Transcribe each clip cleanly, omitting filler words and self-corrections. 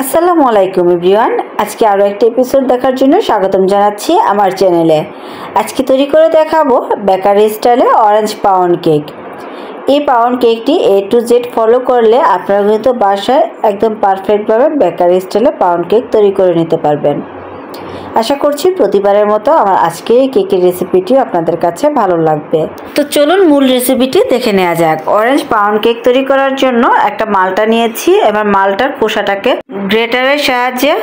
আসসালামু আলাইকুম এভরিওয়ান। আজকে আরও একটা এপিসোড দেখার জন্য স্বাগতম জানাচ্ছি আমার চ্যানেলে। আজকে তৈরি করে দেখাবো বেকারি স্টাইলে অরেঞ্জ পাউন্ড কেক। এই পাউন্ড কেকটি A to Z ফলো করলে আপনারা কিন্তু বাসায় একদম পারফেক্টভাবে বেকারি স্টাইলে পাউন্ড কেক তৈরি করে নিতে পারবেন। আশা করছি প্রতিবারের মতো আমার আজকের এই কেকের রেসিপিটি আপনাদের কাছে ভালো লাগবে। তো চলুন মূল রেসিপিটি দেখে নেওয়া যাক। অরেঞ্জ পাউন্ড কেক তৈরি করার জন্য একটা মালটা নিয়েছি। এবার মালটার খোসাটাকে গ্রেটারের সাহায্যে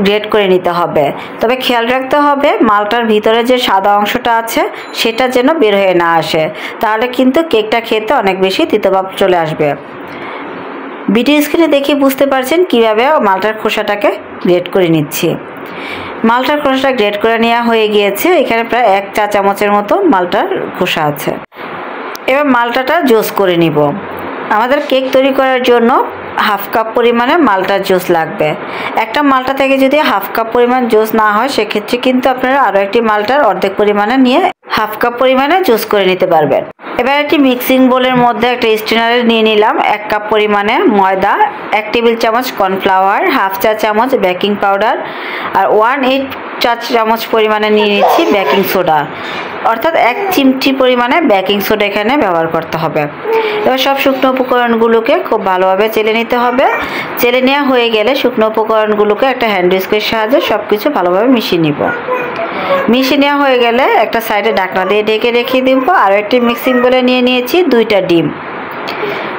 গ্রেট করে নিতে হবে। তবে খেয়াল রাখতে হবে মালটার ভিতরে যে সাদা অংশটা আছে সেটা যেন বের হয়ে না আসে, তাহলে কিন্তু কেকটা খেতে অনেক বেশি তিতভাব চলে আসবে। ভিডিও স্ক্রিনে দেখে বুঝতে পারছেন কিভাবে মালটার খোসাটাকে গ্রেট করে নিচ্ছি। মালটার খোসাটা গ্রেট করে নেওয়া হয়ে গিয়েছে। এখানে প্রায় 1 চা চামচের মতো মালটার খোসা আছে। এবার মালটাটা জুস করে নিব। আমাদের কেক তৈরি করার জন্য হাফ কাপ পরিমাণে মালটার জুস লাগবে। একটা মালটা থেকে যদি হাফ কাপ পরিমাণ জুস না হয় সেক্ষেত্রে কিন্তু আপনারা আরও একটি মালটার অর্ধেক পরিমাণে নিয়ে হাফ কাপ পরিমাণে জুস করে নিতে পারবেন। এবার একটি মিক্সিং বোলের মধ্যে একটা স্ট্রেনারে নিয়ে নিলাম 1 কাপ পরিমাণে ময়দা, 1 টেবিল চামচ কর্নফ্লাওয়ার, হাফ চা চামচ বেকিং পাউডার আর 1/8 চা চামচ পরিমাণে নিয়ে নিচ্ছি বেকিং সোডা, অর্থাৎ 1 চিমটি পরিমাণে বেকিং সোডা এখানে ব্যবহার করতে হবে। এবার সব শুকনো উপকরণগুলোকে খুব ভালোভাবে চেলে নিতে হবে। চেলে নেওয়া হয়ে গেলে শুকনো উপকরণগুলোকে একটা হ্যান্ড হুইস্কের সাহায্যে সব কিছু ভালোভাবে মিশিয়ে নিব। মিশিয়ে নেওয়া হয়ে গেলে একটা সাইডে ঢাকনা দিয়ে ঢেকে রেখে দিব। আর একটি মিক্সিং বলে নিয়ে নিয়েছি 2টা ডিম।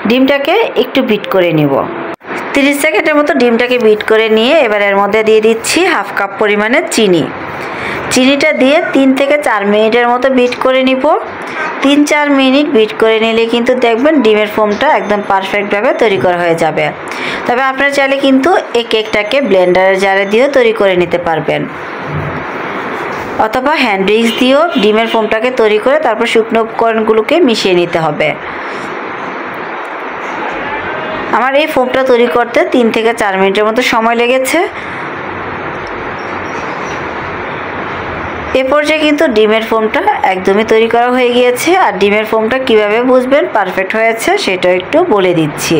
ডিমটাকে একটু বিট করে নিব। 30 সেকেন্ডের মতো ডিমটাকে বিট করে নিয়ে এবার এর মধ্যে দিয়ে দিচ্ছি হাফ কাপ পরিমাণে চিনি। চিনিটা দিয়ে 3 থেকে 4 মিনিটের মতো বিট করে নিব। 3-4 মিনিট বিট করে নিলে কিন্তু দেখবেন ডিমের ফোমটা একদম পারফেক্টভাবে তৈরি করা হয়ে যাবে। তবে আপনারা চাইলে কিন্তু এই কেকটাকে ব্লেন্ডারের জারে দিয়েও তৈরি করে নিতে পারবেন, অথবা হ্যান্ড উইক্স দিয়েও ডিমের ফোমটাকে তৈরি করে তারপর শুকনো উপকরণগুলোকে মিশিয়ে নিতে হবে। আমার এই ফোমটা তৈরি করতে 3 থেকে 4 মিনিটের মতো সময় লেগেছে। এ পর্যায়ে কিন্তু ডিমের ফোমটা একদমই তৈরি করা হয়ে গিয়েছে। আর ডিমের ফোমটা কিভাবে বুঝবেন পারফেক্ট হয়েছে সেটা একটু বলে দিচ্ছি।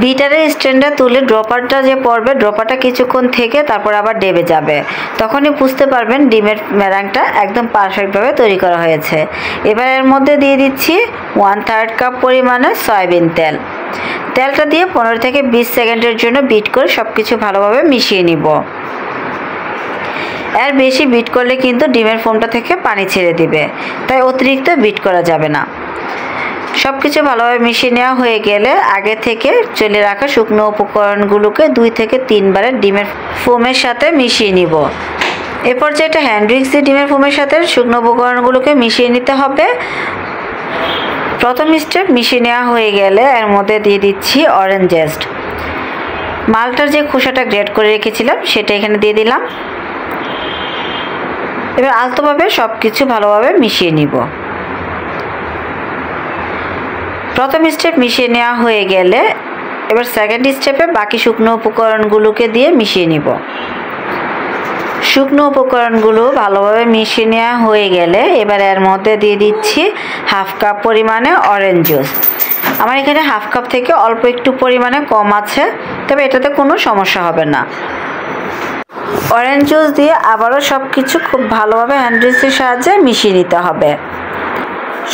বিটারের স্ট্যান্ডে তুলে ড্রপারটা যে পড়বে, ড্রপারটা কিছুক্ষণ থেকে তারপর আবার ডেবে যাবে, তখনই বুঝতে পারবেন ডিমের মেরাংটা একদম পারফেক্টভাবে তৈরি করা হয়েছে। এবার এর মধ্যে দিয়ে দিচ্ছি 1/3 কাপ পরিমাণে সয়াবিন তেল। তেলটা দিয়ে 15 থেকে 20 সেকেন্ডের জন্য বিট করে সব কিছু ভালোভাবে মিশিয়ে নিব। এর বেশি বিট করলে কিন্তু ডিমের ফোমটা থেকে পানি ছেড়ে দিবে, তাই অতিরিক্ত বিট করা যাবে না। সব কিছু ভালোভাবে মিশিয়ে নেওয়া হয়ে গেলে আগে থেকে চলে রাখা শুকনো উপকরণগুলোকে 2 থেকে 3 বারে ডিমের ফোমের সাথে মিশিয়ে নিব। এরপর যে একটা হ্যান্ড উইক্স দিয়ে ডিমের ফোমের সাথে শুকনো উপকরণগুলোকে মিশিয়ে নিতে হবে। প্রথম স্টেপ মিশিয়ে নেওয়া হয়ে গেলে এর মধ্যে দিয়ে দিচ্ছি অরেঞ্জ জেস্ট। মালটার যে খোসাটা গ্রেট করে রেখেছিলাম সেটা এখানে দিয়ে দিলাম। এবার আলতোভাবে সব কিছু ভালোভাবে মিশিয়ে নিব। প্রথম স্টেপ মিশিয়ে নেওয়া হয়ে গেলে এবার সেকেন্ড স্টেপে বাকি শুকনো উপকরণগুলোকে দিয়ে মিশিয়ে নিব। শুকনো উপকরণগুলো ভালোভাবে মিশিয়ে নেওয়া হয়ে গেলে এবার এর মধ্যে দিয়ে দিচ্ছি হাফ কাপ পরিমাণে অরেঞ্জ জুস। আমার এখানে হাফ কাপ থেকে অল্প একটু পরিমাণে কম আছে, তবে এটাতে কোনো সমস্যা হবে না। অরেঞ্জ জুস দিয়ে আবারও সব কিছু খুব ভালোভাবে হ্যান্ড উইক্সের সাহায্যে মিশিয়ে নিতে হবে।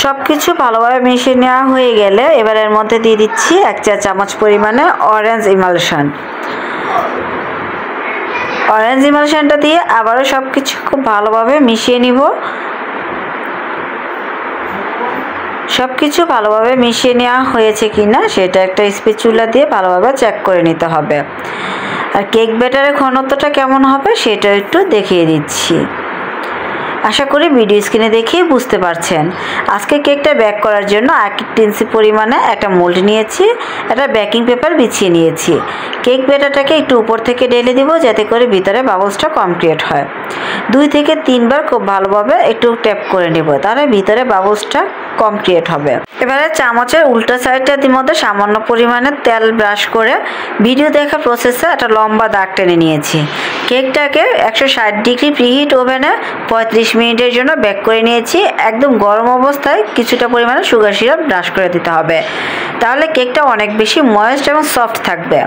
সব কিছু ভালোভাবে মিশিয়ে নেওয়া হয়ে গেলে এবার এর মধ্যে দিয়ে দিচ্ছি 1 চা চামচ পরিমাণে অরেঞ্জ ইমালশন। অরেঞ্জ ইমালশনটা দিয়ে আবারও সব কিছু খুব ভালোভাবে মিশিয়ে নিব। সব কিছু ভালোভাবে মিশিয়ে নেওয়া হয়েছে কিনা সেটা একটা স্প্যাচুলা দিয়ে ভালোভাবে চেক করে নিতে হবে। আর কেক ব্যাটারের ঘনত্বটা কেমন হবে সেটা একটু দেখিয়ে দিচ্ছি। আশা করি ভিডিও স্ক্রিনে দেখেই বুঝতে পারছেন। আজকে কেকটা বেক করার জন্য 1 ইঞ্চি পরিমাণে একটা মোল্ড নিয়েছি, একটা বেকিং পেপার বিছিয়ে নিয়েছি। কেক ব্যাটারটাকে একটু উপর থেকে ঢেলে দিব যাতে করে ভিতরে বাবলসটা কম ক্রিয়েট হয়। 2 থেকে 3 বার খুব ভালোভাবে একটু ট্যাপ করে নেব, তাহলে ভিতরে বাবলসটা কম ক্রিয়েট হবে। এবারে চামচের উল্টা সাইডটার মধ্যে সামান্য পরিমাণে তেল ব্রাশ করে ভিডিও দেখা প্রসেসে একটা লম্বা দাগ টেনে নিয়েছি। কেকটাকে 160 ডিগ্রি প্রিহিট ওভেনে 35 মিনিটের জন্য বেক করে নিয়েছি। একদম গরম অবস্থায় কিছুটা পরিমাণে সুগার সিরাপ ব্রাশ করে দিতে হবে, তাহলে কেকটা অনেক বেশি ময়েস্ট এবং সফট থাকবে।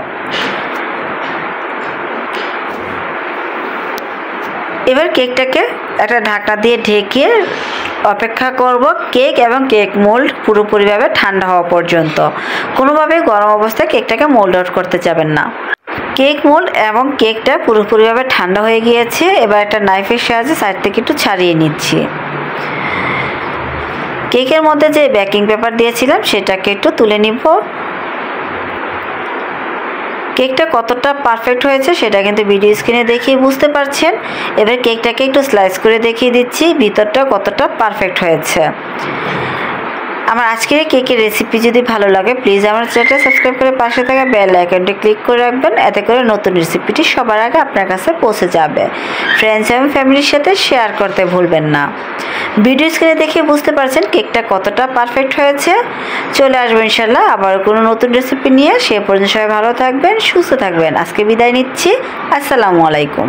এবার কেকটাকে একটা ঢাকনা দিয়ে ঢেকে অপেক্ষা করব কেক এবং কেক মোল্ড পুরোপুরিভাবে ঠান্ডা হওয়া পর্যন্ত। কোনোভাবেই গরম অবস্থায় কেকটাকে মোল্ড আউট করতে যাবেন না। কেক মোল্ড এবং কেকটা পুরোপুরিভাবে ঠান্ডা হয়ে গিয়েছে। এবার একটা নাইফের সাহায্যে সাইড থেকে একটু ছাড়িয়ে নিচ্ছি। কেকের মধ্যে যে বেকিং পেপার দিয়েছিলাম সেটাকে একটু তুলে নিব। কেকটা কতটা পারফেক্ট হয়েছে সেটা কিন্তু ভিডিও স্ক্রিনে দেখিয়ে বুঝতে পারছেন। এবার কেকটাকে একটু স্লাইস করে দেখিয়ে দিচ্ছি ভিতরটা কতটা পারফেক্ট হয়েছে। আমার আজকের কেকের রেসিপি যদি ভালো লাগে প্লিজ আমার চ্যানেলটা সাবস্ক্রাইব করে পাশে থাকা বেল আইকনটি ক্লিক করে রাখবেন, এতে করে নতুন রেসিপিটি সবার আগে আপনার কাছে পৌঁছে যাবে। ফ্রেন্ডস এবং ফ্যামিলির সাথে শেয়ার করতে ভুলবেন না। ভিডিও স্ক্রিনে দেখে বুঝতে পারছেন কেকটা কতটা পারফেক্ট হয়েছে। চলে আসবো ইনশাল্লাহ আবার কোনো নতুন রেসিপি নিয়ে। সে পর্যন্ত সবাই ভালো থাকবেন, সুস্থ থাকবেন। আজকে বিদায় নিচ্ছি। আসসালামু আলাইকুম।